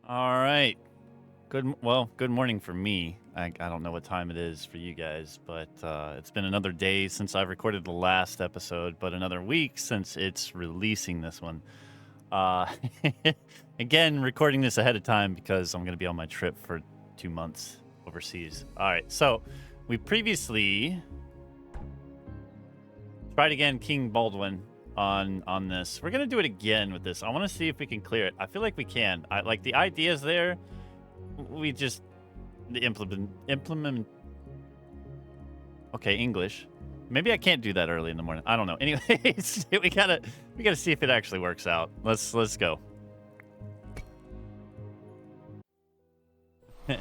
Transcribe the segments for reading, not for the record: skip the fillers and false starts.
All right. Good morning for me. I don't know what time it is for you guys, but it's been another day since I've recorded the last episode, but another week since it's releasing this one. Uh, again, recording this ahead of time because I'm going to be on my trip for 2 months overseas. All right, so we previously tried again King Baldwin on this. We're going to do it again with this. I want to see if we can clear it. I feel like we can. Like the idea's there. We just the implement. Okay, English. Maybe I can't do that early in the morning. I don't know. Anyways, we gotta see if it actually works out. Let's go. All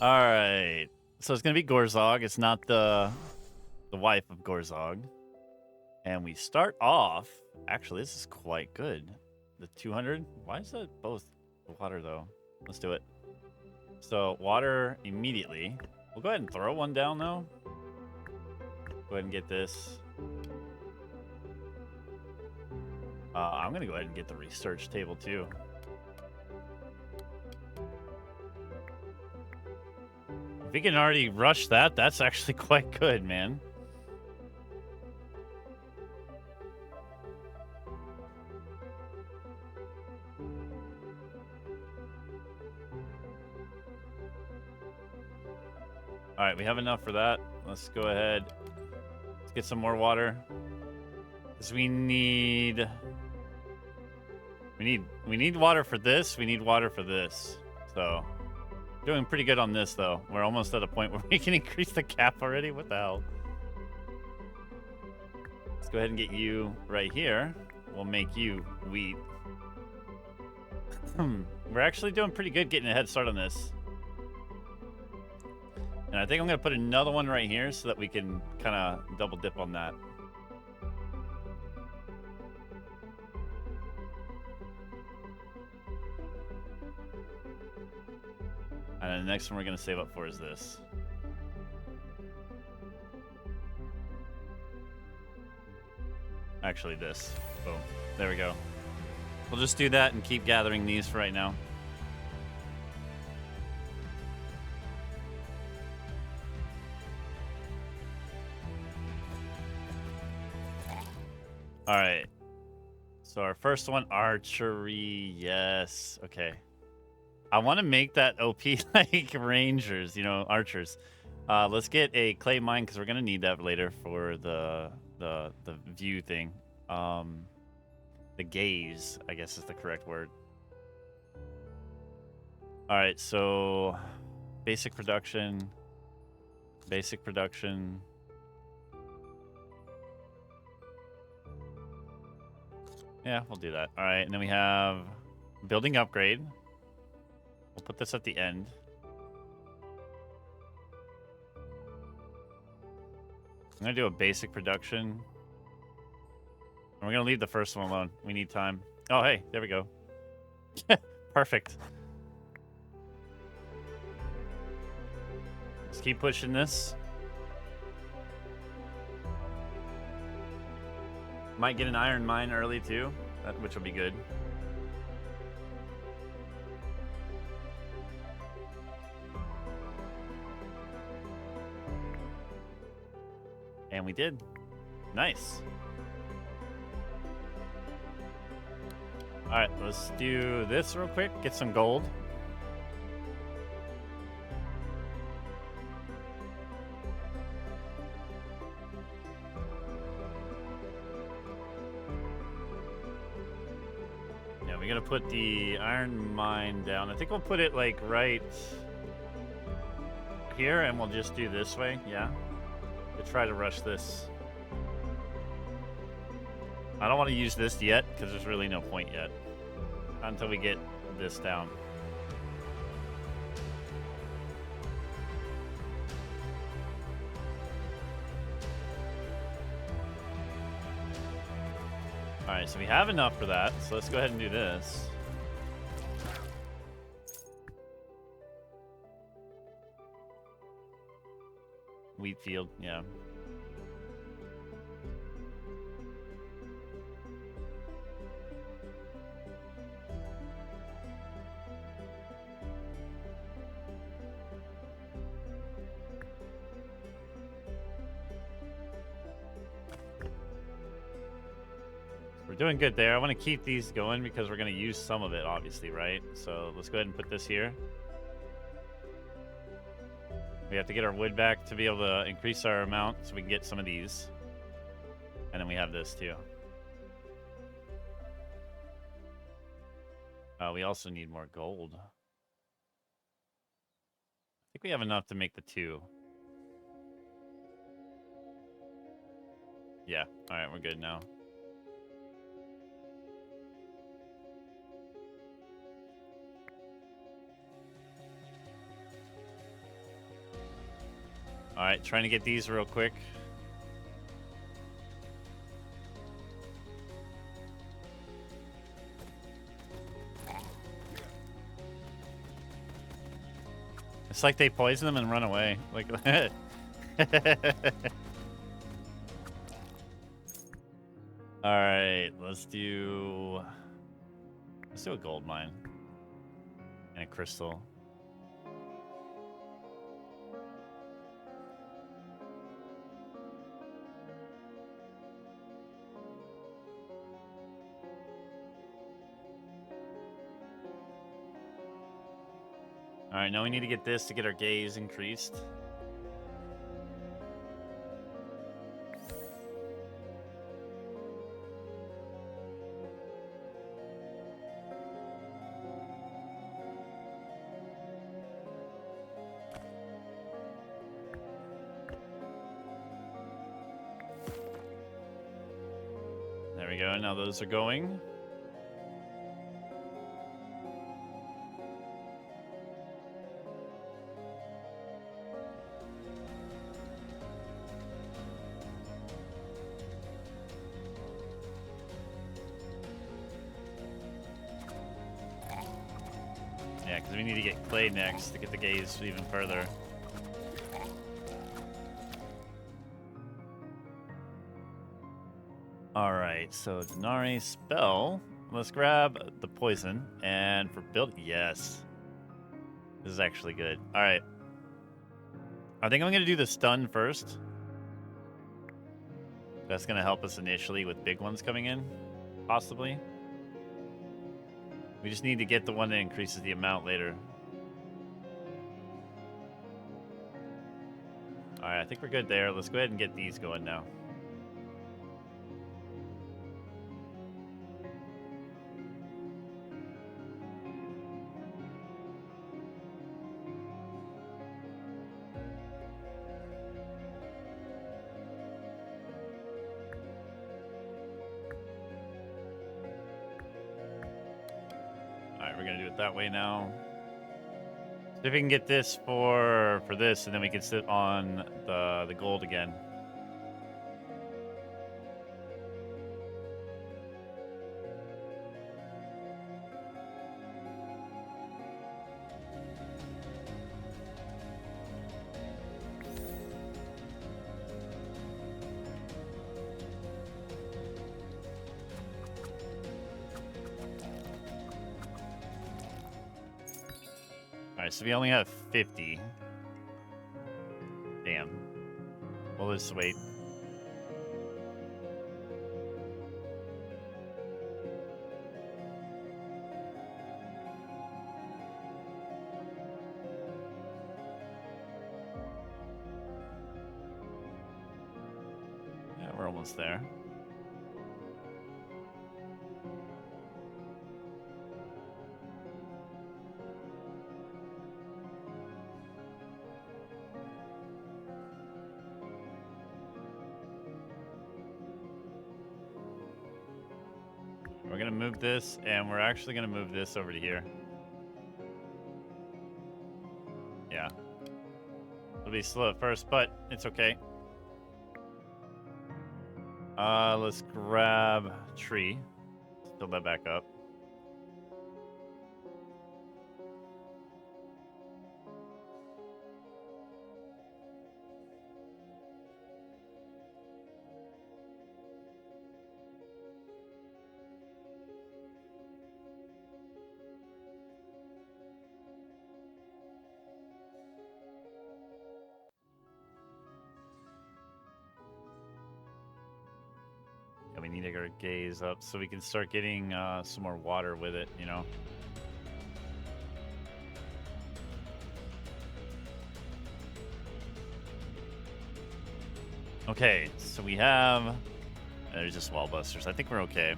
right. So it's gonna be Gorzog. It's not the wife of Gorzog. And we start off. Actually, this is quite good. The 200. Why is that both water though? Let's do it. So water immediately. We'll go ahead and throw one down though. Go ahead and get this. I'm gonna go ahead and get the research table too. If we can already rush that, that's actually quite good, man. All right, we have enough for that. Let's go ahead. Let's get some more water. Because we need water for this. We need water for this. So, doing pretty good on this, though. We're almost at a point where we can increase the cap already. What the hell? Let's go ahead and get you right here. We'll make you wheat. We're actually doing pretty good getting a head start on this. And I think I'm going to put another one right here so that we can kind of double dip on that. And then the next one we're going to save up for is this. Actually, this. Boom. There we go. We'll just do that and keep gathering these for right now. All right. So our first one, archery. Yes. Okay. I want to make that OP like rangers, you know, archers. Let's get a clay mine because we're gonna need that later for the view thing. The gaze, I guess is the correct word. All right. So basic production. Basic production. Yeah, we'll do that. All right, and then we have building upgrade. We'll put this at the end. I'm going to do a basic production. And we're going to leave the first one alone. We need time. Oh, hey, there we go. Perfect. Let's keep pushing this. Might get an iron mine early too, which will be good. And we did. Nice. All right, let's do this real quick. Get some gold. Yeah, we gotta put the iron mine down. I think we'll put it like right here, and we'll just do this way. Yeah. To try to rush this. I don't want to use this yet because there's really no point yet until we get this down. All right, so we have enough for that. So let's go ahead and do this. Wheat field, yeah. doing good there. I want to keep these going because we're going to use some of it, obviously, right? So let's go ahead and put this here. We have to get our wood back to be able to increase our amount so we can get some of these. And then we have this too. We also need more gold. I think we have enough to make the 2. Yeah, all right, we're good now. All right, trying to get these real quick. It's like they poison them and run away. Like all right, let's do a gold mine and a crystal. All right, now we need to get this to get our gaze increased. There we go. Now those are going. Yeah, because we need to get clay next to get the gaze even further. All right, so Denari spell. Let's grab the poison. And for build, yes. This is actually good. All right. I think I'm going to do the stun first. That's going to help us initially with big ones coming in, possibly. We just need to get the one that increases the amount later. All right, I think we're good there. Let's go ahead and get these going now. We're gonna do it that way now. See if we can get this for this, and then we can sit on the gold again. Alright, so we only have 50. Damn. We'll just wait. Yeah, we're almost there. We're gonna move this, and we're actually gonna move this over to here. Yeah. It'll be slow at first, but it's okay. Let's grab tree. Build that back up. dig our gaze up so we can start getting some more water with it, you know? Okay, so we have... There's just wall busters. I think we're okay.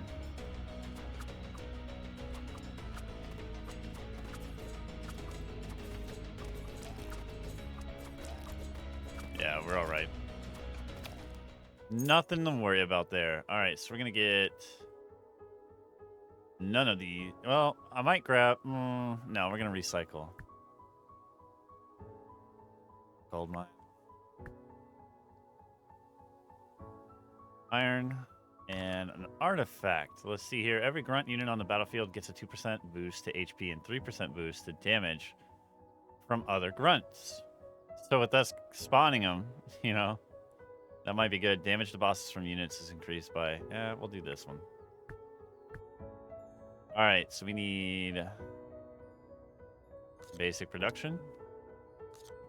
Yeah, we're all right. Nothing to worry about there. All right, so we're going to get none of the... Well, I might grab... no, we're going to recycle. Gold mine. Iron. And an artifact. Let's see here. Every grunt unit on the battlefield gets a 2% boost to HP and 3% boost to damage from other grunts. So with us spawning them, you know, that might be good. Damage to bosses from units is increased by... Yeah, we'll do this one. All right, so we need basic production,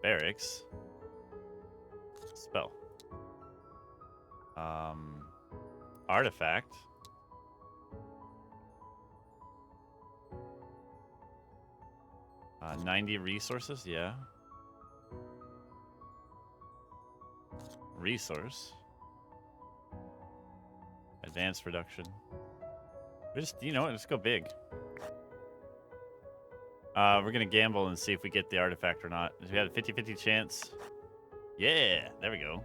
barracks, spell, artifact, 90 resources, yeah. Resource. Advanced production. Just, you know, let's go big. We're going to gamble and see if we get the artifact or not. We had a 50-50 chance. Yeah, there we go.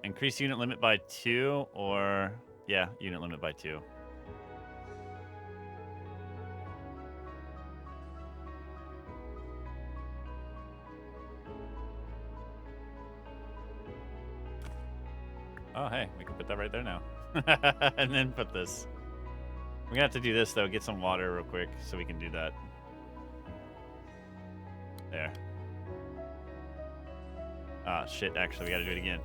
Increase unit limit by 2 or... Yeah, unit limit by 2. Oh, hey, we can put that right there now. And then put this. We're gonna have to do this, though. Get some water real quick so we can do that. There. Ah, shit, actually, we gotta do it again.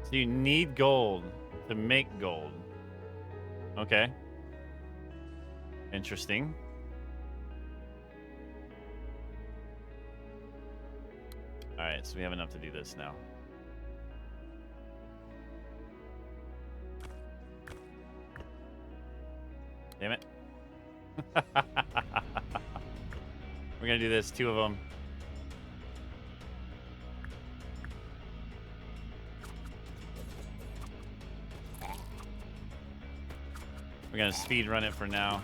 So you need gold to make gold. Okay. Interesting. Alright, so we have enough to do this now. Damn it. We're gonna do this, 2 of them. We're gonna speed run it for now.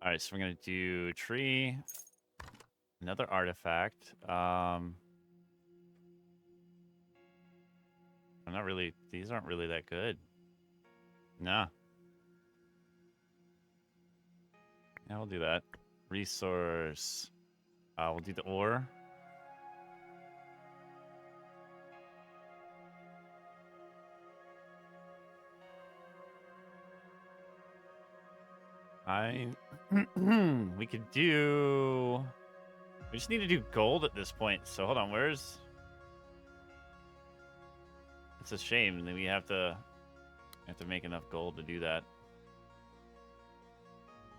Alright, so we're gonna do tree. Another artifact. I'm not really... These aren't really that good. Nah. Yeah, we'll do that. Resource. We'll do the ore. We could do... We just need to do gold at this point. So hold on, where's... It's a shame that we have to make enough gold to do that.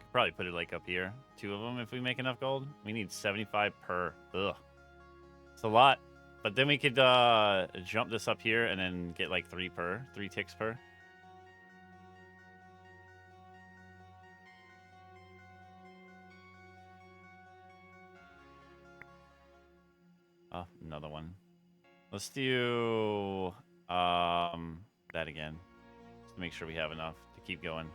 Could probably put it like up here. 2 of them if we make enough gold. We need 75 per. Ugh. It's a lot. But then we could jump this up here and then get like 3 ticks per. Oh, another one. Let's do that again. Just to make sure we have enough to keep going.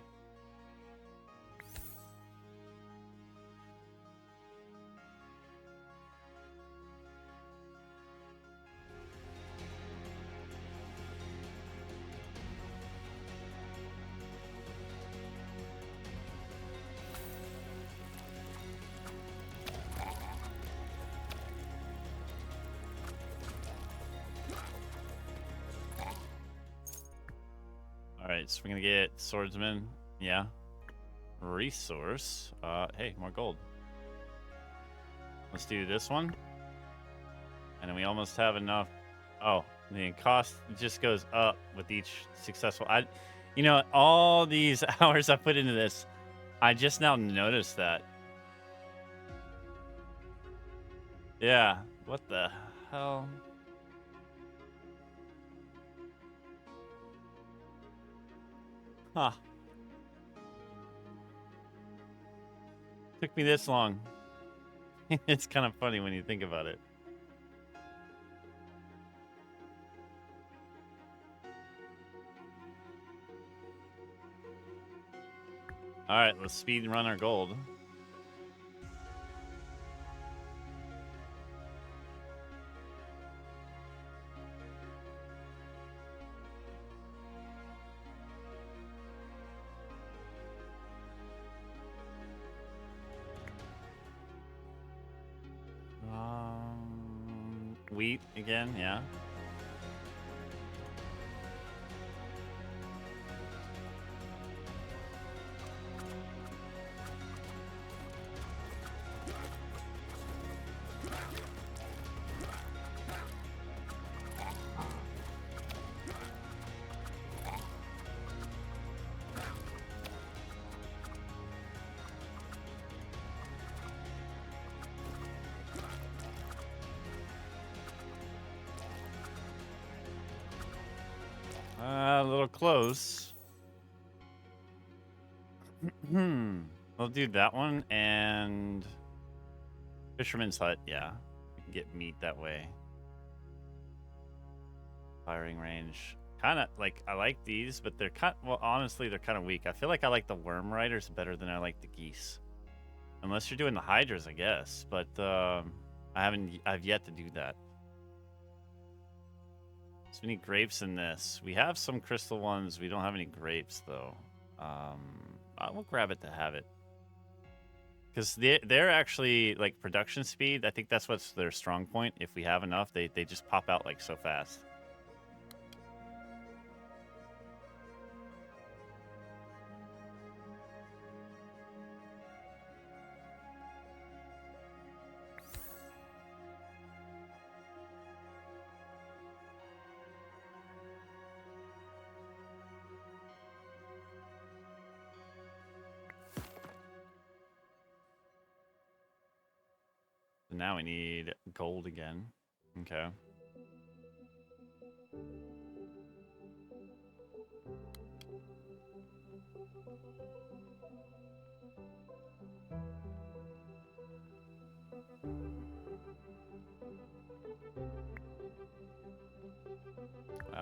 Alright, so we're gonna get swordsman. Yeah. Resource. Hey, more gold. Let's do this one. And then we almost have enough Oh, the cost just goes up with each successful. You know, all these hours I put into this, I just now noticed that. Yeah. What the hell? Huh. Took me this long. It's kind of funny when you think about it. All right, let's speed run our gold. Wheat again, yeah. A little close. We'll do that one and Fisherman's Hut. Yeah, we can get meat that way. Firing range. Kind of like, I like these, but they're kind well, honestly, they're kind of weak. I feel like I like the worm riders better than I like the geese. Unless you're doing the hydras, I guess. But I've yet to do that. So we need grapes in this. We have some crystal ones. We don't have any grapes though. I will grab it to have it. Because they're actually like production speed. I think that's what's their strong point. If we have enough, they just pop out like so fast. Now we need gold again. Okay.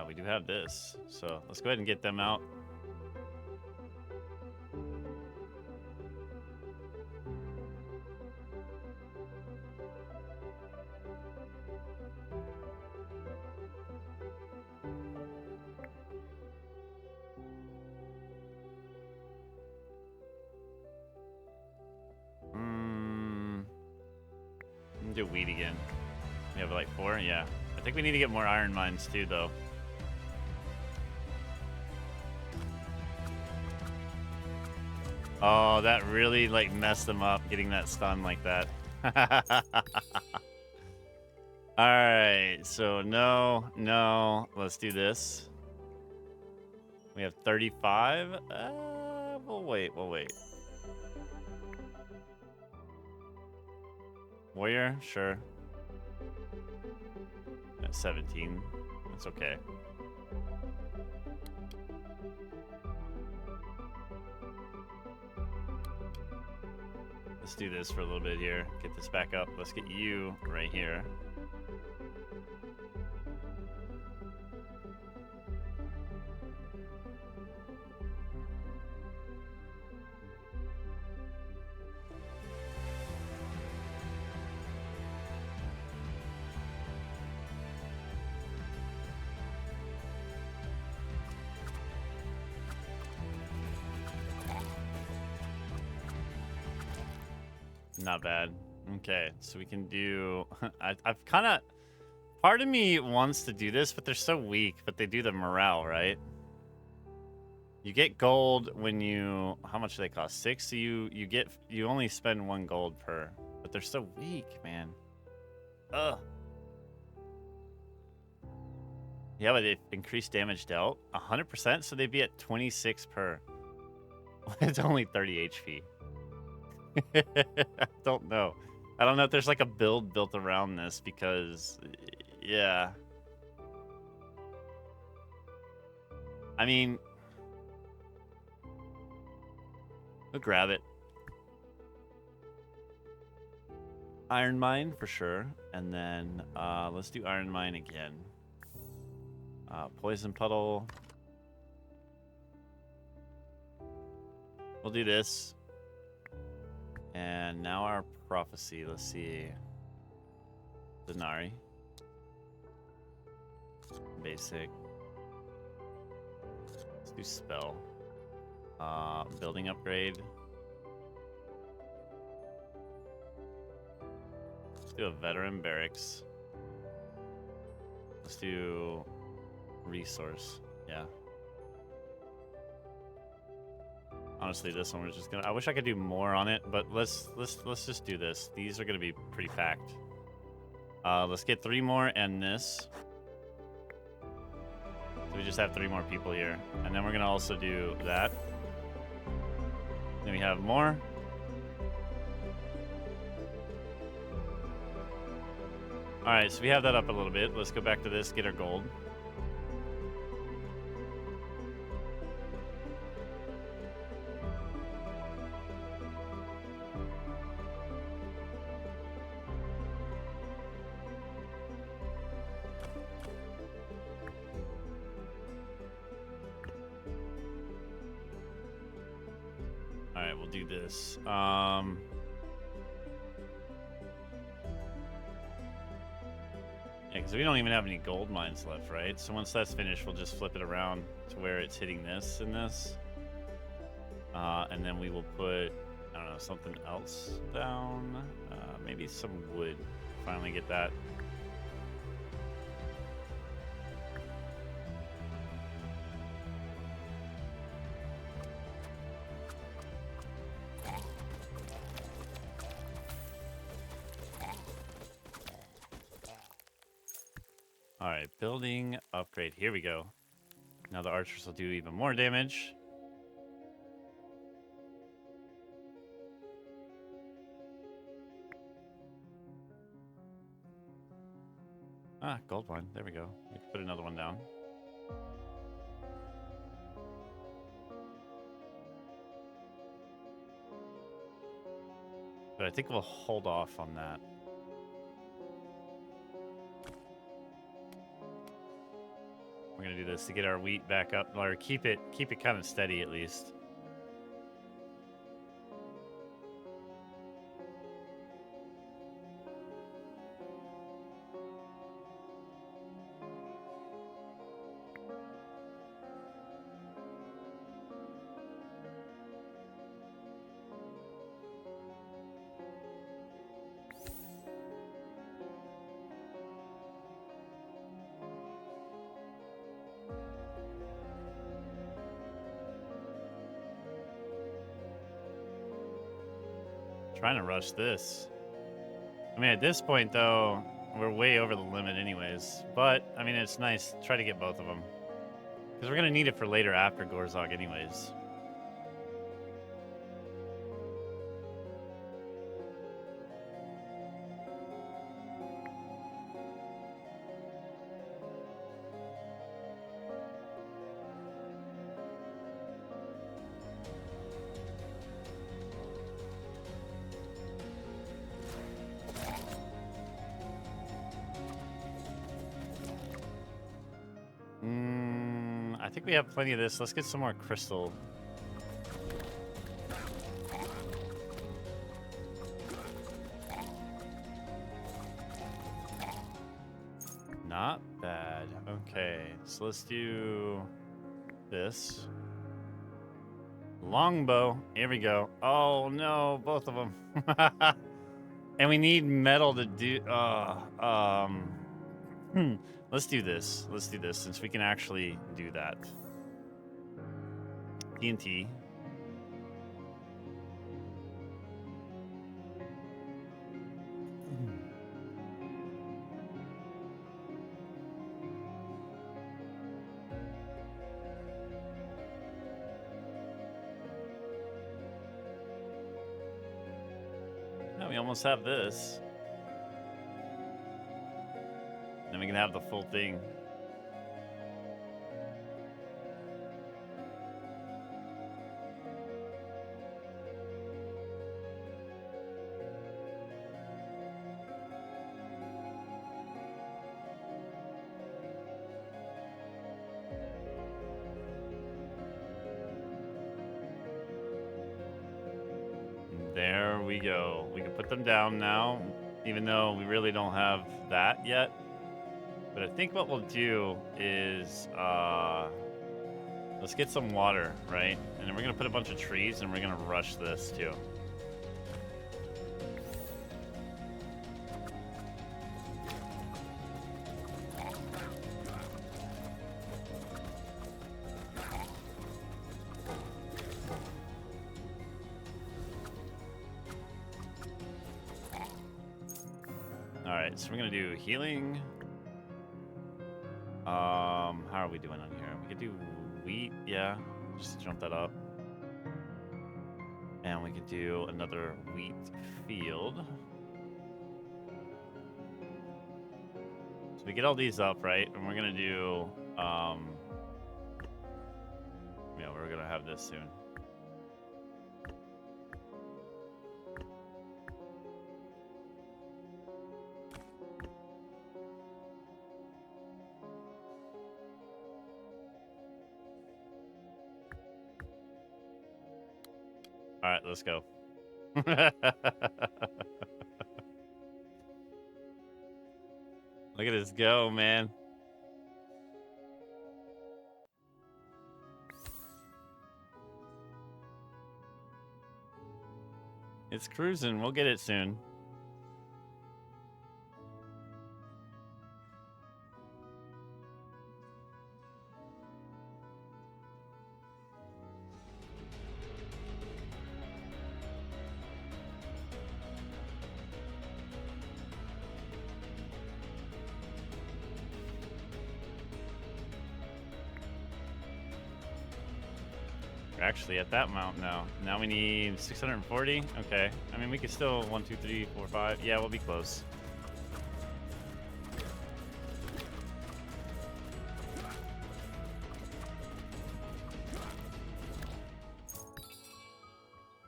We do have this, so let's go ahead and get them out. Do wheat again. We have like 4, yeah. I think we need to get more iron mines too, though. Oh, that really like messed them up, getting that stun like that. All right, so no, let's do this. We have 35. We'll wait. Warrior, sure. At 17, that's okay. Let's do this for a little bit here. Get this back up. Let's get you right here. Not bad. Okay, so we can do... I've kind of... Part of me wants to do this, but they're so weak, but they do the morale, right? You get gold when you... How much do they cost? 6? So you only spend 1 gold per. But they're so weak, man. Ugh. Yeah, but it increased damage dealt 100%, so they'd be at 26 per. It's only 30 HP. I don't know. I don't know if there's like a build built around this because, yeah. I mean, we'll grab it. Iron Mine for sure, and then let's do Iron Mine again. Poison Puddle. We'll do this. And now our Prophecy. Let's see. Denari. Basic. Let's do Spell. Building Upgrade. Let's do a Veteran Barracks. Let's do Resource. Yeah. Honestly, this one was just gonna. I wish I could do more on it, but let's just do this. These are gonna be pretty packed. Let's get 3 more and this. So we just have 3 more people here, and then we're gonna also do that. Then we have more. All right, so we have that up a little bit. Let's go back to this. Get our gold. Alright, we'll do this. Yeah, because we don't even have any gold mines left, right? So once that's finished, we'll just flip it around to where it's hitting this and this. And then we will put, I don't know, something else down. Maybe some wood. Finally get that. All right, building upgrade. Here we go. Now the archers will do even more damage. Ah, gold one. There we go. We can put another one down. But I think we'll hold off on that. We're gonna do this to get our wheat back up, or keep it kind of steady at least. Trying to rush this. I mean, at this point, though, we're way over the limit anyways. But, I mean, it's nice. Try to get both of them. Because we're going to need it for later after Gorzog anyways. I think we have plenty of this. Let's get some more crystal. Not bad. Okay, so let's do this. Longbow. Here we go. Oh no, both of them. And we need metal to do. Let's do this. Let's do this since we can actually do that. TNT. Yeah, we almost have this. Then we can have the full thing. There we go. We can put them down now, even though we really don't have that yet. But I think what we'll do is, let's get some water, right? And then we're gonna put a bunch of trees and we're gonna rush this too. Alright, so we're gonna do healing. How are we doing on here? We could do wheat, yeah. Just jump that up. And we could do another wheat field. So we get all these up, right? And we're gonna do, yeah, we're gonna have this soon. All right, let's go. Look at this go, man. It's cruising. We'll get it soon. We're actually at that amount now. Now we need 640. Okay. I mean, we could still 1, 2, 3, 4, 5. Yeah, we'll be close.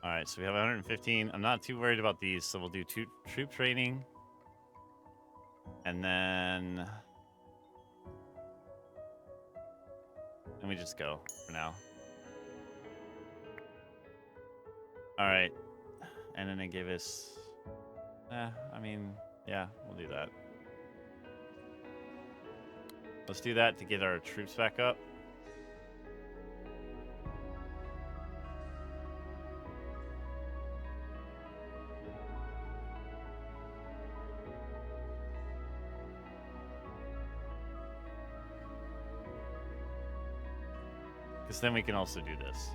All right, so we have 115. I'm not too worried about these, so we'll do troop training. And then we just go for now. All right, and then they gave us, I mean, yeah, we'll do that. Let's do that to get our troops back up. Because then we can also do this.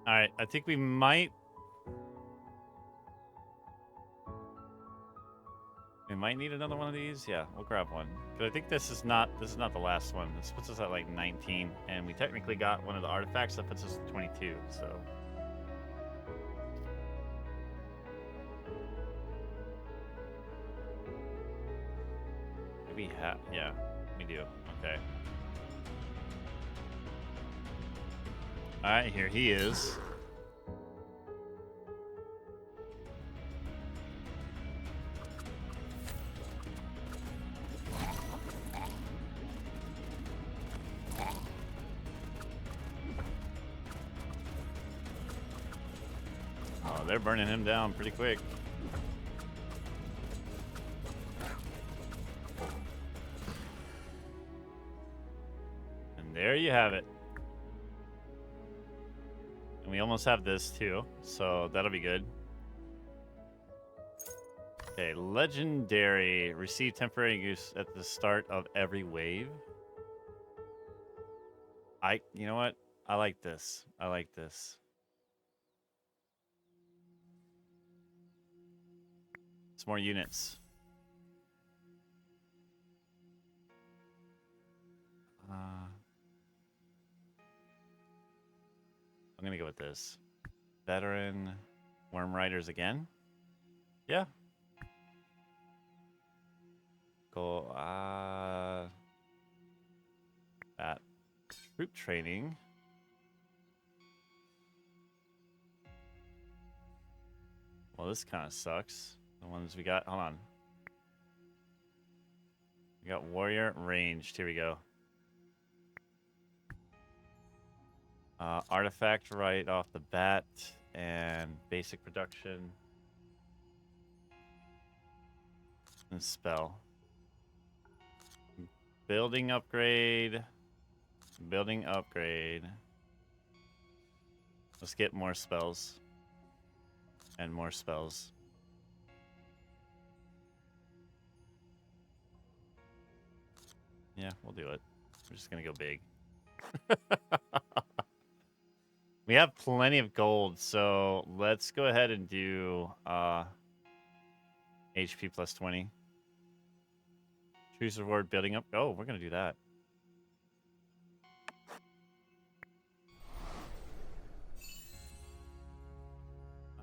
All right, I think we might need another one of these. Yeah, we'll grab one. But I think this is not the last one. This puts us at like 19, and we technically got one of the artifacts that puts us at 22. So we have, yeah, we do. Okay. All right, here he is. Oh, they're burning him down pretty quick. And there you have it. And we almost have this too, so that'll be good. Okay, legendary. Receive temporary use at the start of every wave. You know what? I like this. I like this. It's more units. I'm gonna go with this. Veteran. Worm Riders again? Yeah. Cool. That. Troop training. Well, this kind of sucks. The ones we got. Hold on. We got warrior ranged. Here we go. Artifact right off the bat and basic production and spell. Building upgrade. Building upgrade. Let's get more spells. And more spells. Yeah, we'll do it. We're just gonna go big. We have plenty of gold, so let's go ahead and do HP plus 20. Choose reward building up. Oh, we're gonna do that.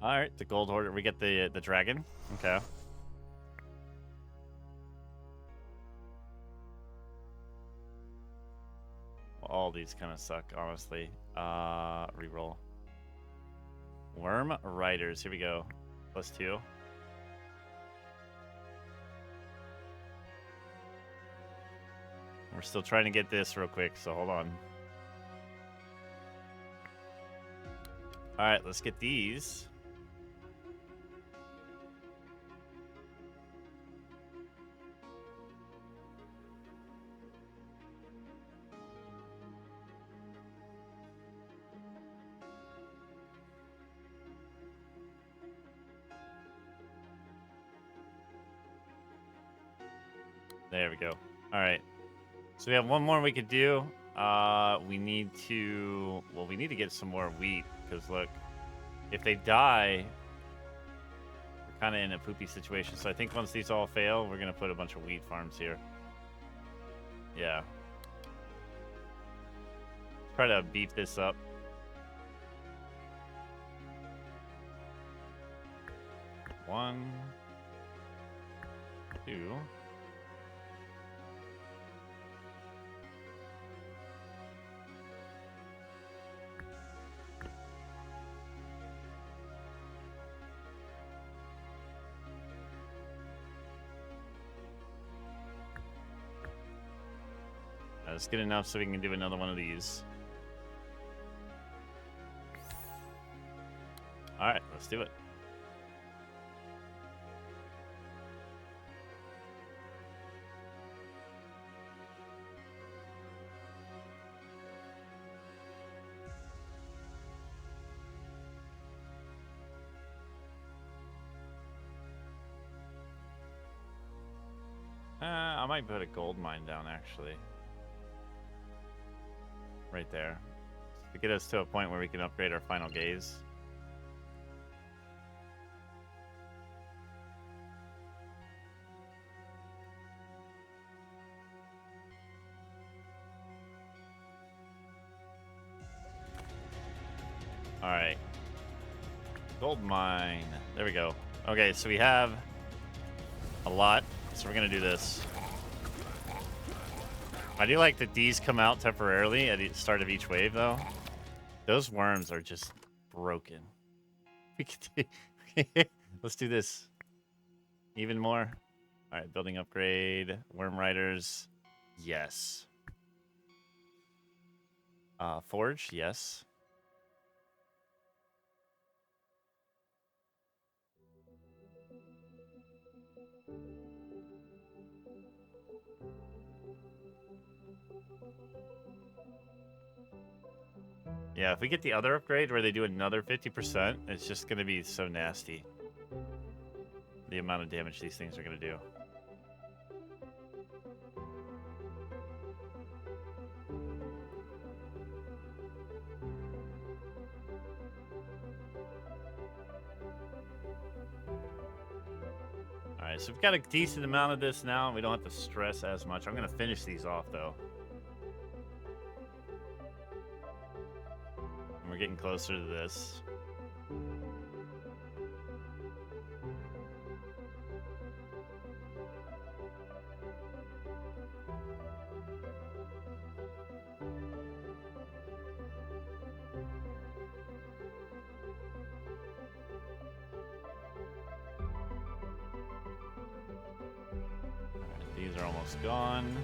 All right, the gold order. We get the dragon. Okay. All these kind of suck, honestly. Reroll. Worm Riders. Here we go. Plus 2. We're still trying to get this real quick, so hold on. All right, let's get these. There we go. All right. So we have one more we could do. We need to... Well, we need to get some more wheat. Because, look, if they die, we're kind of in a poopy situation. So I think once these all fail, we're going to put a bunch of wheat farms here. Yeah. Try to beef this up. One. Two. That's good enough so we can do another one of these. All right, let's do it. I might put a gold mine down, actually. Right there. To get us to a point where we can upgrade our final gaze. Alright. Gold mine. There we go. Okay, so we have a lot. So we're going to do this. I do like that these come out temporarily at the start of each wave, though. Those worms are just broken. We could do... Let's do this. Even more. All right, building upgrade. Worm Riders. Yes. Forge. Yes. Yeah, if we get the other upgrade where they do another 50%, it's just going to be so nasty. the amount of damage these things are going to do. Alright, so we've got a decent amount of this now. We don't have to stress as much. I'm going to finish these off, though. And we're getting closer to this. These are almost gone.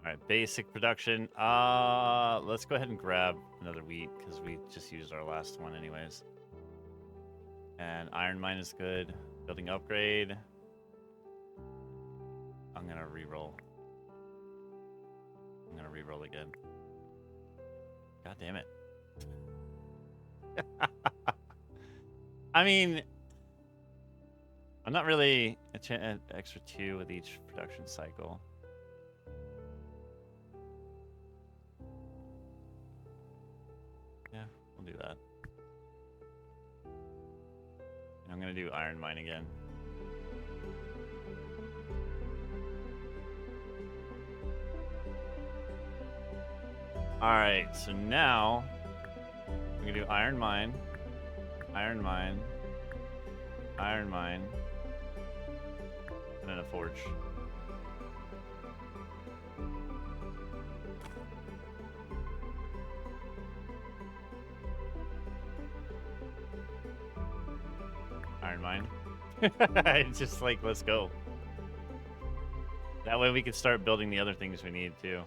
Alright, basic production. Let's go ahead and grab another wheat because we just used our last one anyways. And iron mine is good. Building upgrade. I'm gonna reroll. I'm gonna reroll again. God damn it. I mean, I'm not really an extra 2 with each production cycle. Yeah, we'll do that. I'm gonna do iron mine again. Alright, so now we're gonna do iron mine, iron mine, iron mine, and then a forge. Iron mine. Just like, let's go. That way we can start building the other things we need too.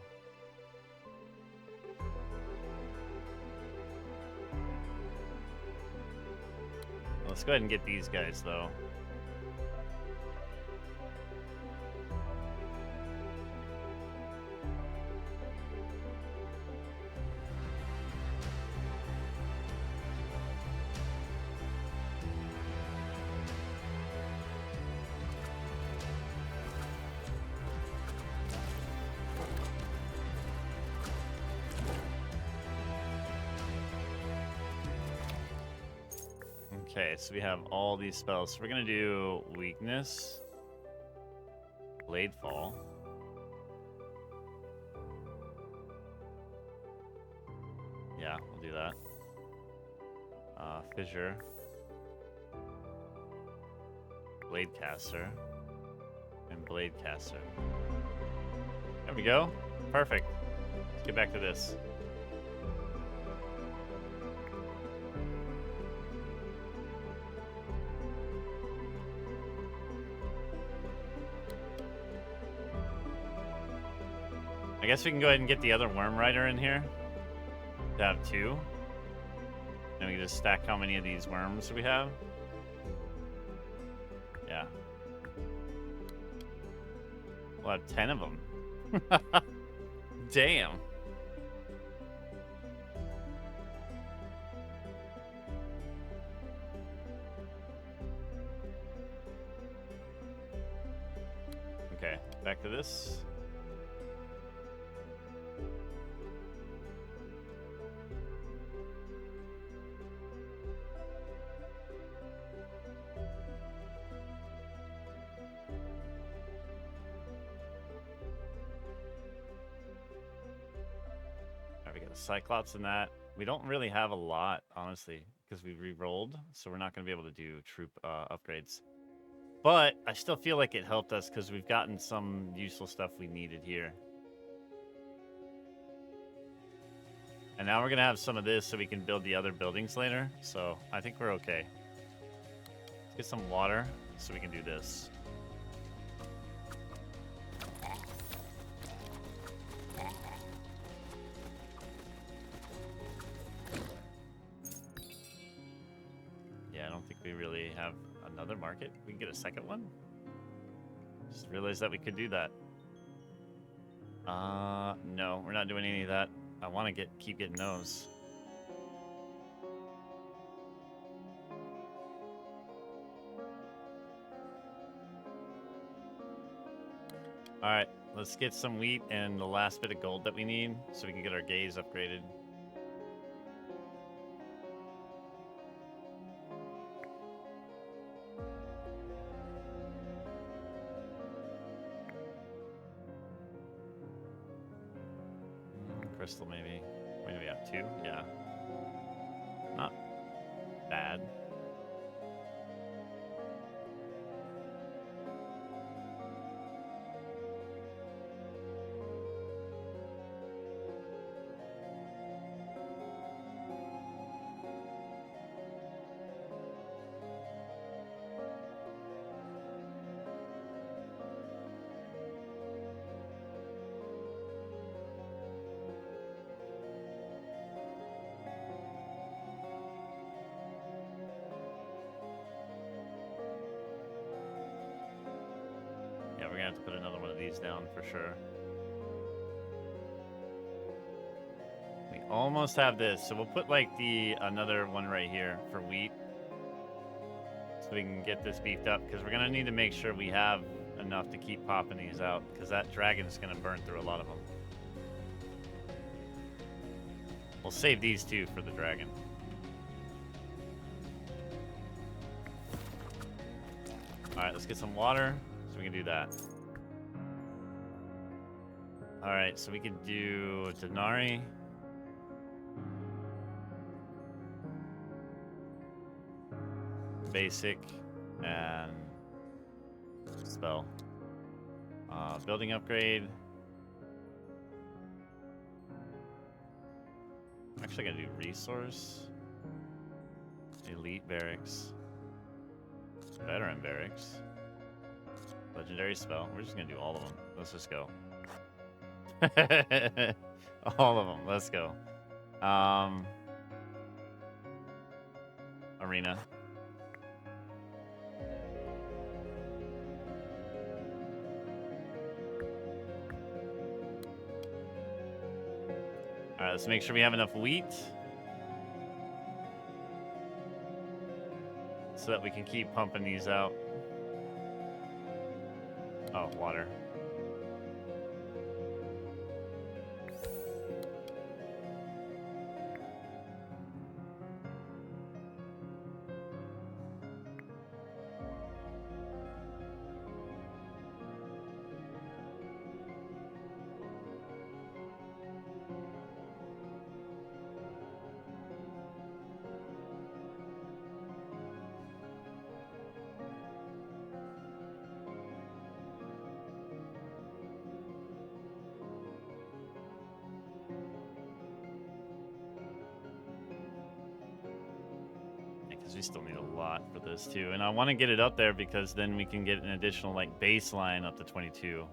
Let's go ahead and get these guys though. Okay, so we have all these spells. So we're gonna do weakness, blade fall, yeah, we'll do that. Fissure, blade caster, and blade caster. There we go. Perfect. Let's get back to this. I guess we can go ahead and get the other worm rider in here to have 2. And we can just stack how many of these worms we have. Yeah. We'll have 10 of them. Damn. Okay, back to this. We got the Cyclops in that. We don't really have a lot, honestly, because we re-rolled, so we're not going to be able to do troop upgrades. But I still feel like it helped us because we've gotten some useful stuff we needed here. And now we're going to have some of this so we can build the other buildings later. So I think we're okay. Let's get some water so we can do this. Yeah, I don't think we really have another market. We can get a second one? Just realized that we could do that. No, we're not doing any of that. I want to keep getting those. All right, let's get some wheat and the last bit of gold that we need so we can get our gaze upgraded. Crystal, maybe. Wait, do we have 2? Yeah. Not bad. Yeah, we're gonna have to put another one of these down for sure. We almost have this, so we'll put like another one right here for wheat, so we can get this beefed up. Because we're gonna need to make sure we have enough to keep popping these out. Because that dragon is gonna burn through a lot of them. We'll save these 2 for the dragon. All right, let's get some water so we can do that. All right, so we could do Denari. Basic and spell. Building upgrade. I'm actually gonna do resource. Elite barracks. Veteran barracks. Legendary spell. We're just gonna do all of them. Let's just go. All of them. Let's go. Arena. All right, let's make sure we have enough wheat so that we can keep pumping these out. Oh, water. We still need a lot for this too, and I want to get it up there because then we can get an additional like baseline up to 22.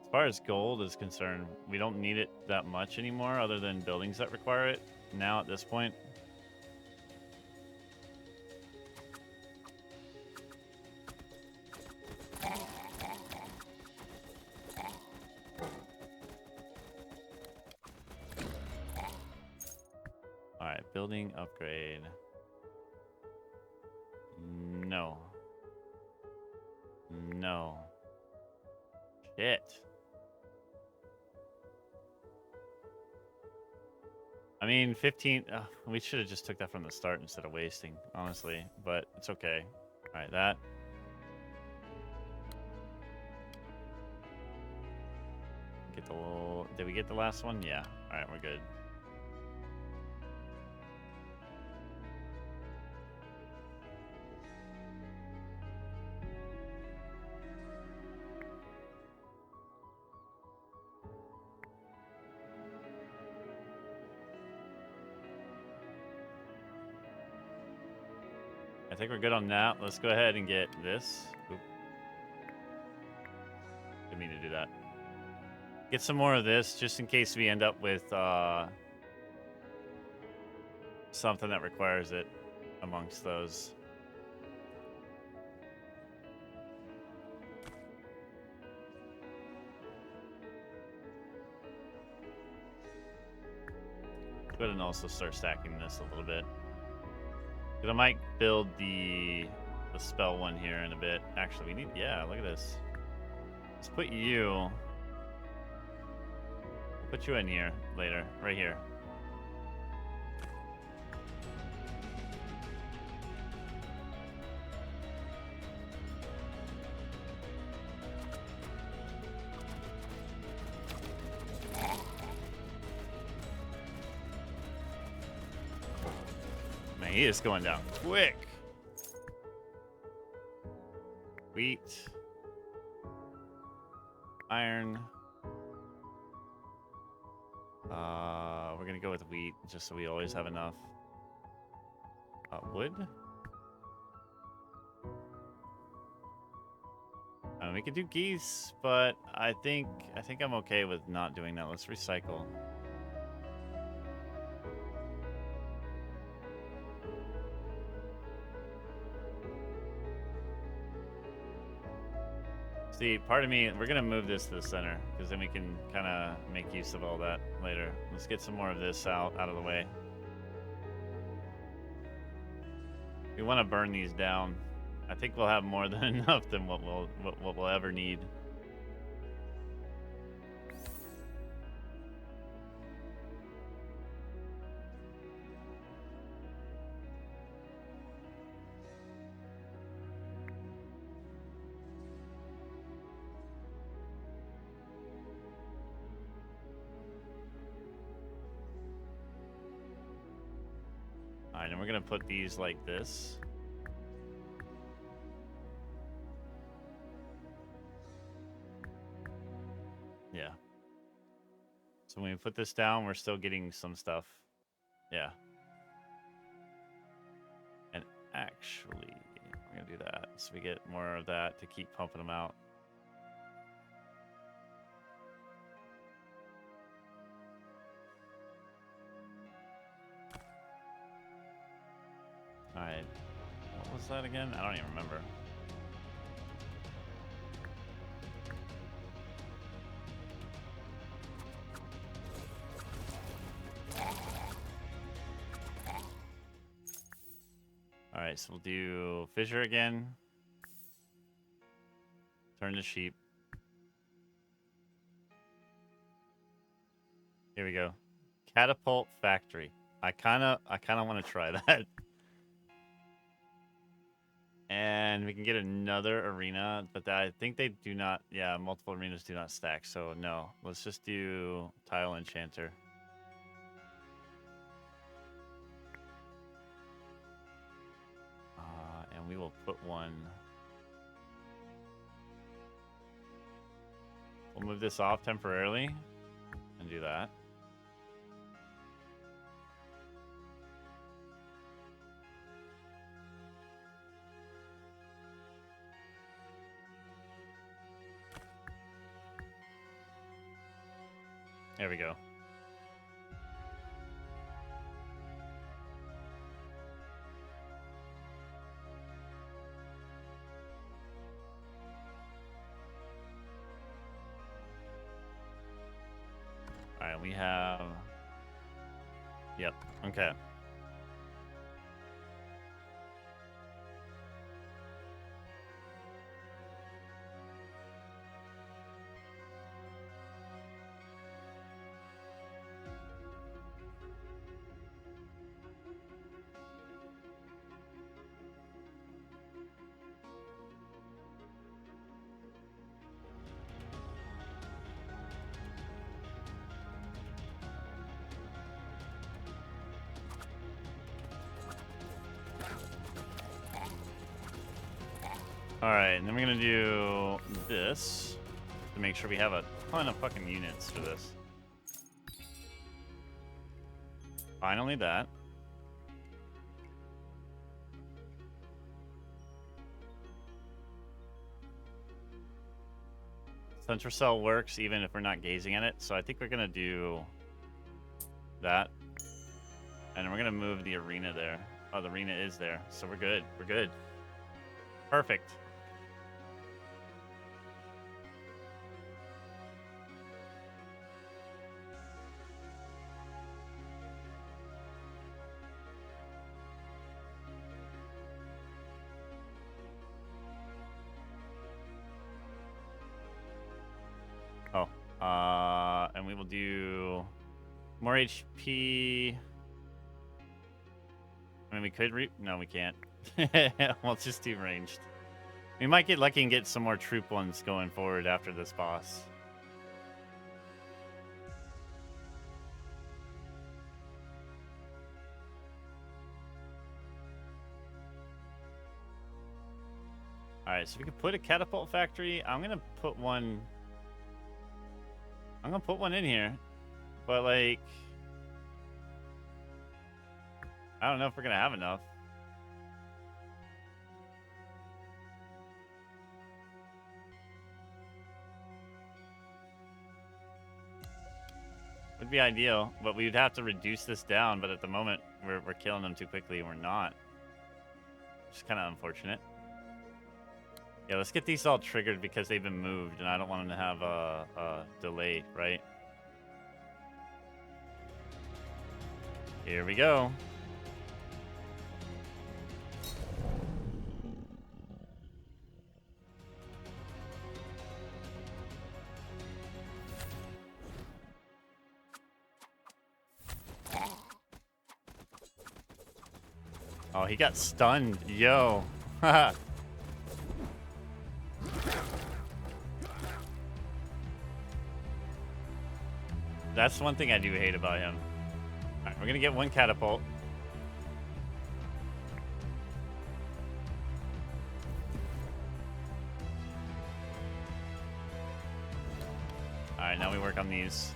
As far as gold is concerned, we don't need it that much anymore other than buildings that require it now at this point. Building upgrade. No. No. Shit. I mean, 15... we should have just took that from the start instead of wasting, honestly. But it's okay. Alright, that. Get the little... Did we get the last one? Yeah. Alright, we're good. I think we're good on that. Let's go ahead and get this. Oop. Didn't mean to do that. Get some more of this just in case we end up with something that requires it amongst those. Go ahead and also start stacking this a little bit. But I might build the spell one here in a bit. Actually, we need, yeah, look at this. Let's put you in here later, right here. Man, he is going down quick. Wheat. Iron. We're gonna go with wheat just so we always have enough. Wood. We could do geese, but I think I'm okay with not doing that. Let's recycle. See, part of me, we're gonna move this to the center because then we can kind of make use of all that later. Let's get some more of this out of the way. We want to burn these down. I think we'll have more than enough than what we'll ever need. Alright, and we're gonna put these like this. Yeah. So when we put this down, we're still getting some stuff. Yeah. And actually, we're gonna do that. So we get more of that to keep pumping them out. Alright. What was that again? I don't even remember. Alright, so we'll do fissure again. Turn to sheep. Here we go. Catapult factory. I kinda want to try that. And we can get another arena, but I think they do not, yeah, multiple arenas do not stack, so no. Let's just do tile enchanter. And we will put one. We'll move this off temporarily and do that. There we go. All right, we have... Yep, okay. All right, and then we're gonna do this to make sure we have a ton of fucking units for this. Finally that. Central cell works even if we're not gazing at it, so I think we're gonna do that. And we're gonna move the arena there. Oh, the arena is there, so we're good. We're good. Perfect. Oh, and we will do more HP. I mean, we could no, we can't. Well, it's just too ranged. We might get lucky and get some more troop ones going forward after this boss. Alright, so we could put a catapult factory. I'm gonna put one in here. But, like, I don't know if we're gonna have enough. Would be ideal, but we would have to reduce this down. But at the moment, we're killing them too quickly, and we're not. Which is kind of unfortunate. Yeah, let's get these all triggered because they've been moved, and I don't want them to have a delay, right? Here we go. Oh, he got stunned. Yo. Haha. That's one thing I do hate about him. Alright, we're gonna get one catapult. Alright, now we work on these.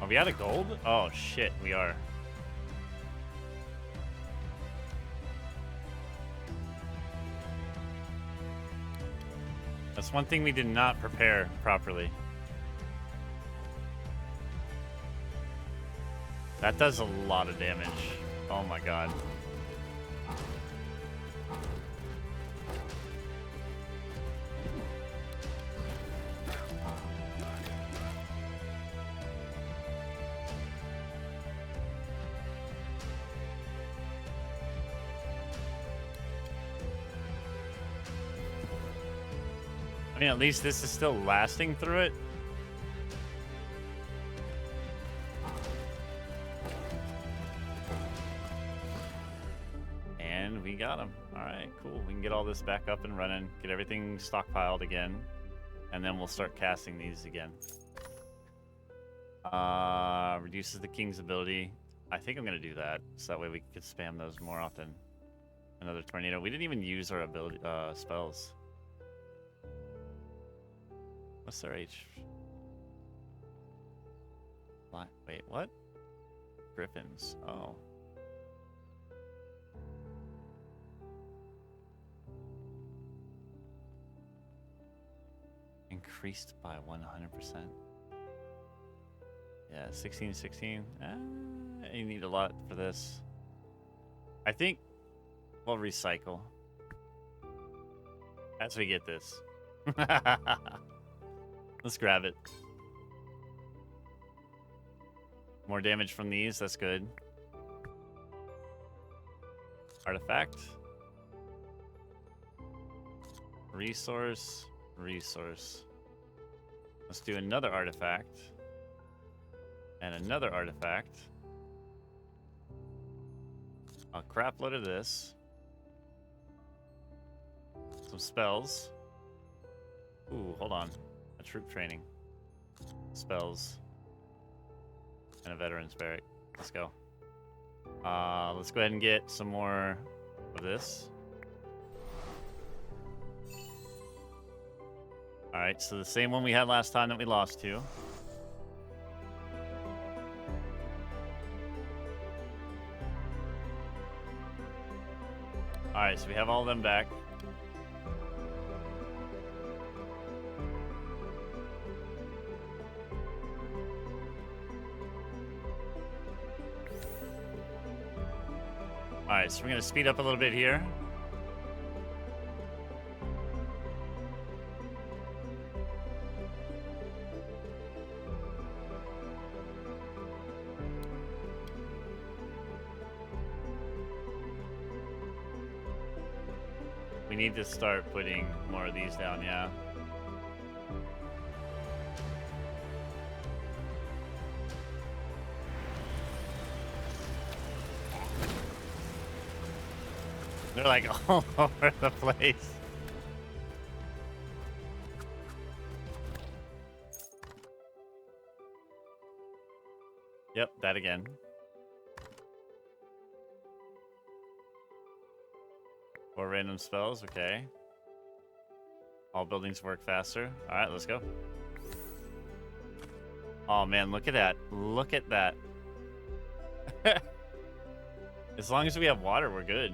Are we out of gold? Oh shit, we are. That's one thing we did not prepare properly. That does a lot of damage. Oh my god. I mean, at least this is still lasting through it. And we got him. All right, cool. We can get all this back up and running, get everything stockpiled again, and then we'll start casting these again. Reduces the king's ability. I think I'm going to do that, so that way we can spam those more often. Another tornado. We didn't even use our ability spells. What's their H? Wait, what? Griffins. Oh. Increased by 100%. Yeah, 16. You need a lot for this. I think we'll recycle as we get this. Let's grab it. More damage from these, that's good. Artifact. Resource. Let's do another artifact. And another artifact. A crap load of this. Some spells. Ooh, hold on. A troop training. Spells. And a veteran's barrack. Let's go. Let's go ahead and get some more of this. All right, so the same one we had last time that we lost to. All right, so we have all of them back. All right, so we're going to speed up a little bit here. We need to start putting more of these down, yeah. They're like all over the place. Yep, that again. Four random spells, okay. All buildings work faster. All right, let's go. Oh man, look at that. Look at that. As long as we have water, we're good.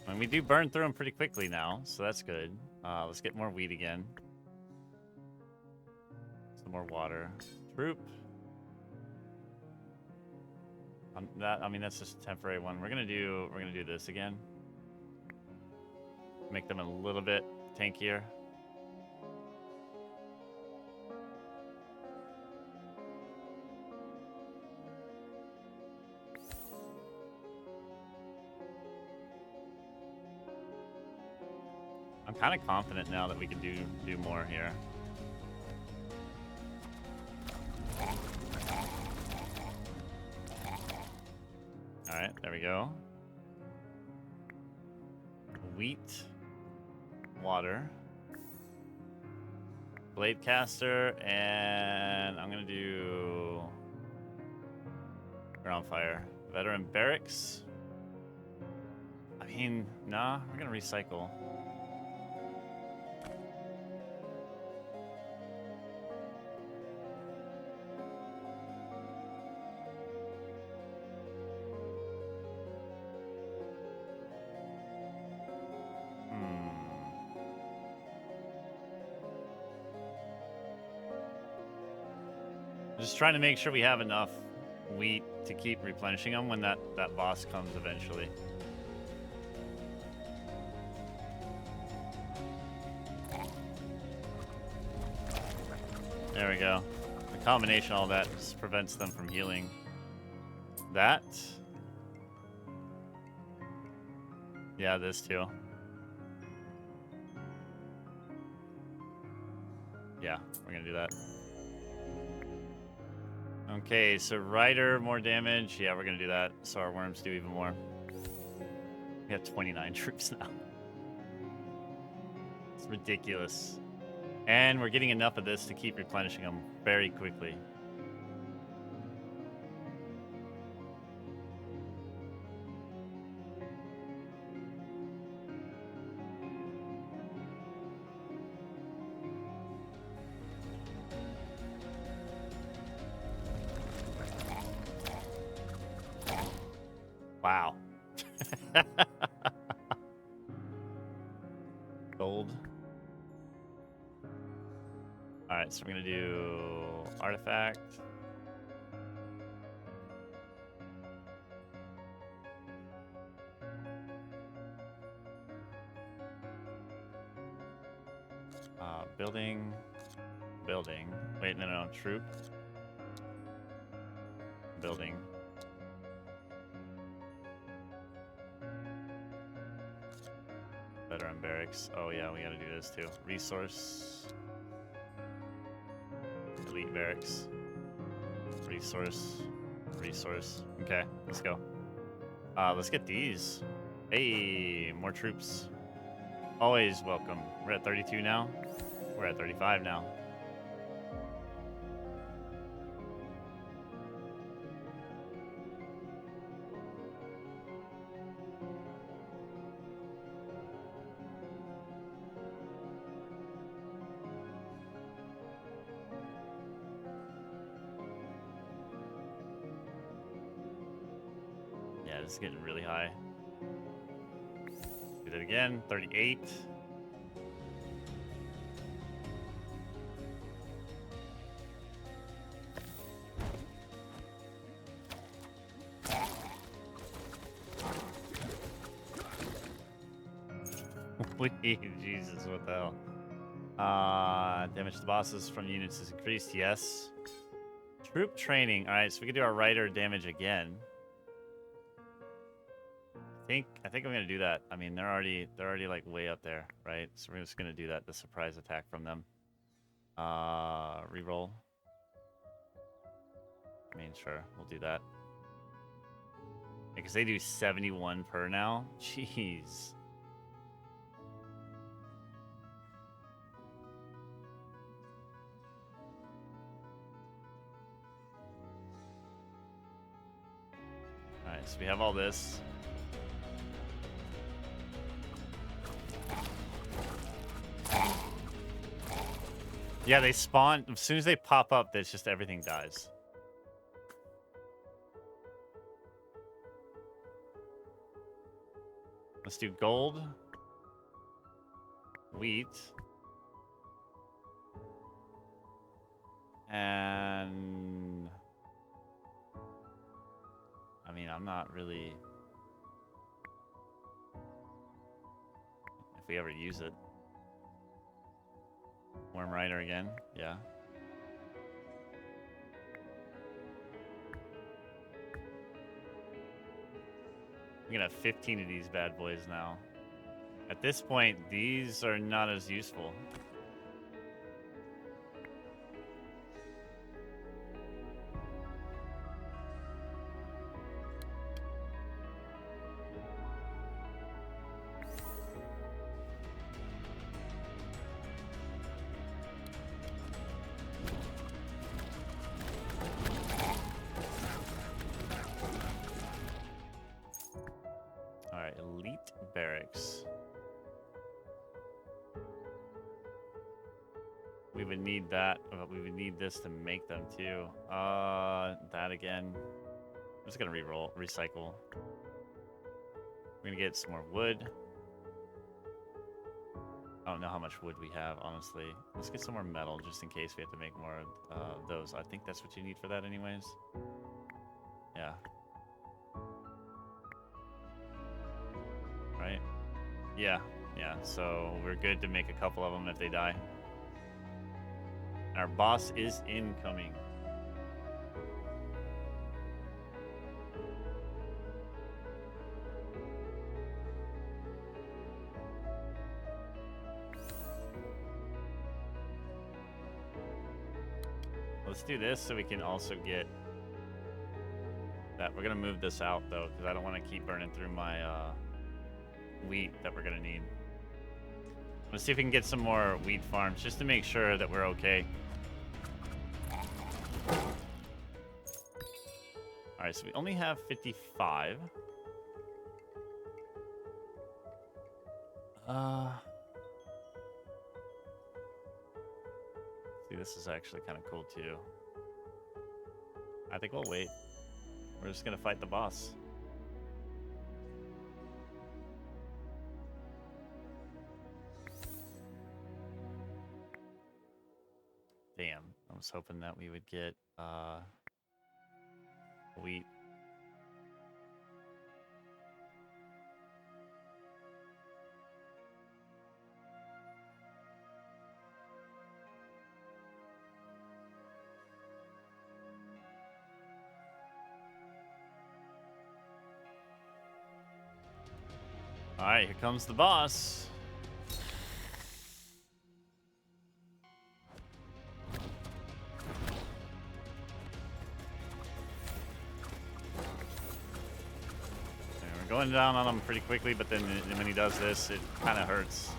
And we do burn through them pretty quickly now, so that's good. Let's get more wheat again. Some more water. Troop. I mean, that's just a temporary one. We're gonna do this again. Make them a little bit tankier. I'm kind of confident now that we can do more here. All right, there we go. Wheat, water, blade caster, and I'm gonna do. We're on fire. Veteran barracks. I mean, nah, we're gonna recycle. Just trying to make sure we have enough wheat to keep replenishing them when that boss comes eventually. There we go. The combination of all that just prevents them from healing. That. Yeah, this too. Yeah, we're gonna do that. Okay, so Rider, more damage. Yeah, we're gonna do that. So our worms do even more. We have 29 troops now. It's ridiculous. And we're getting enough of this to keep replenishing them very quickly. Wow. Gold. All right, so we're gonna do artifact. Building. Wait, no, troop. Building. Veteran barracks. Oh yeah, we gotta do this too. Resource. Elite barracks. Resource. Okay, let's go. Let's get these. Hey, more troops. Always welcome. We're at 32 now. We're at 35 now. Yeah, this is getting really high. Do that again. 38. Jesus, what the hell? Damage to bosses from units is increased. Yes. Troop training. All right, so we can do our rider damage again. I think I'm gonna do that. I mean, they're already like way up there, right? So we're just gonna do that. The surprise attack from them. Reroll. I mean, sure, we'll do that. Because they do 71 per now. Jeez. All right, so we have all this. Yeah, they spawn. As soon as they pop up, there's just everything dies. Let's do gold. Wheat. And... I mean, I'm not really... If we ever use it. Worm Rider again, yeah. We're gonna have 15 of these bad boys now. At this point, these are not as useful. Elite barracks. We would need that, but we would need this to make them too. That again. I'm just gonna recycle. We're gonna get some more wood. I don't know how much wood we have, honestly. Let's get some more metal just in case we have to make more of those. I think that's what you need for that anyways. Yeah. Right? Yeah, so we're good to make a couple of them if they die. And our boss is incoming. Let's do this so we can also get that. We're gonna move this out though, because I don't want to keep burning through my wheat that we're gonna need. Let's see if we can get some more wheat farms just to make sure that we're okay. All right, so we only have 55. See, this is actually kind of cool too. I think we'll wait. We're just gonna fight the boss. Damn, I was hoping that we would get wheat. All right, here comes the boss. We're going down on him pretty quickly, but then when he does this, it kind of hurts.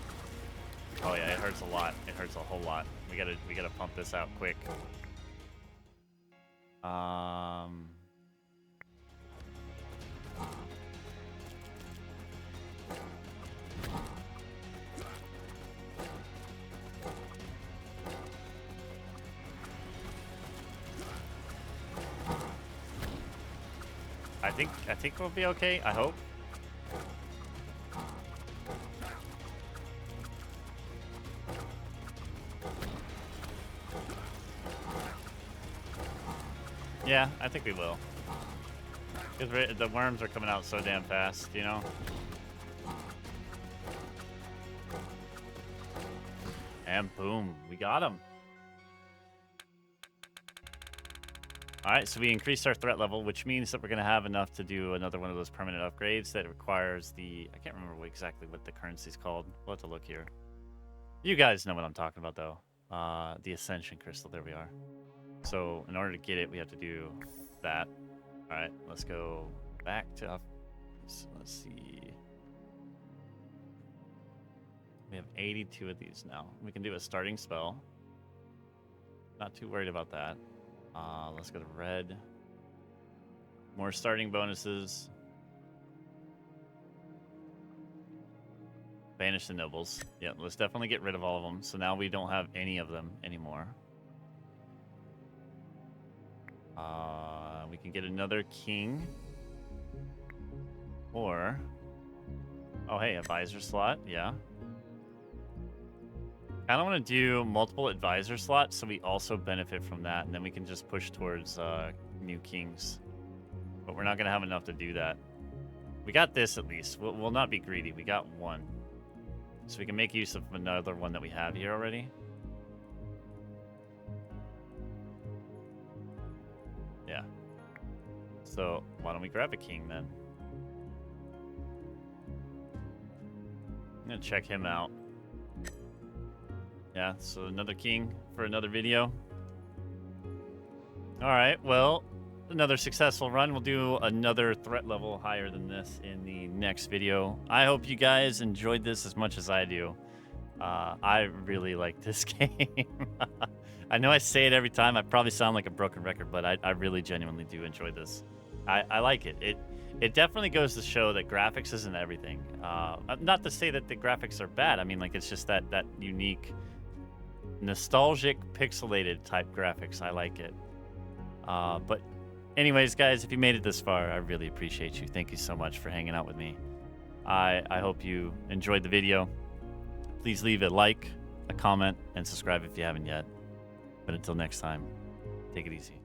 Oh yeah, it hurts a lot. It hurts a whole lot. We gotta pump this out quick. I think we'll be okay. I hope. Yeah, I think we will. Because the worms are coming out so damn fast, you know? And boom, we got him. All right, so we increased our threat level, which means that we're going to have enough to do another one of those permanent upgrades that requires the... I can't remember exactly what the currency's called. We'll have to look here. You guys know what I'm talking about, though. The Ascension Crystal. There we are. So in order to get it, we have to do that. All right, let's go back to... So let's see. We have 82 of these now. We can do a starting spell. Not too worried about that. Let's go to red. More starting bonuses. Banish the nobles. Yeah, let's definitely get rid of all of them. So now we don't have any of them anymore. We can get another king. Or... Oh, hey, advisor slot. Yeah. I don't want to do multiple advisor slots, so we also benefit from that, and then we can just push towards new kings. But we're not going to have enough to do that. We got this at least. We'll not be greedy. We got one. So we can make use of another one that we have here already. Yeah. So why don't we grab a king then? I'm going to check him out. Yeah, so another king for another video. All right, well, another successful run. We'll do another threat level higher than this in the next video. I hope you guys enjoyed this as much as I do. I really like this game. I know I say it every time. I probably sound like a broken record, but I really genuinely do enjoy this. I like it. It definitely goes to show that graphics isn't everything. Not to say that the graphics are bad. I mean, like, it's just that unique... nostalgic pixelated type graphics. I like it. But anyways, guys, if you made it this far, I really appreciate you. Thank you so much for hanging out with me. I hope you enjoyed the video. Please leave a like, a comment, and subscribe if you haven't yet. But until next time, take it easy.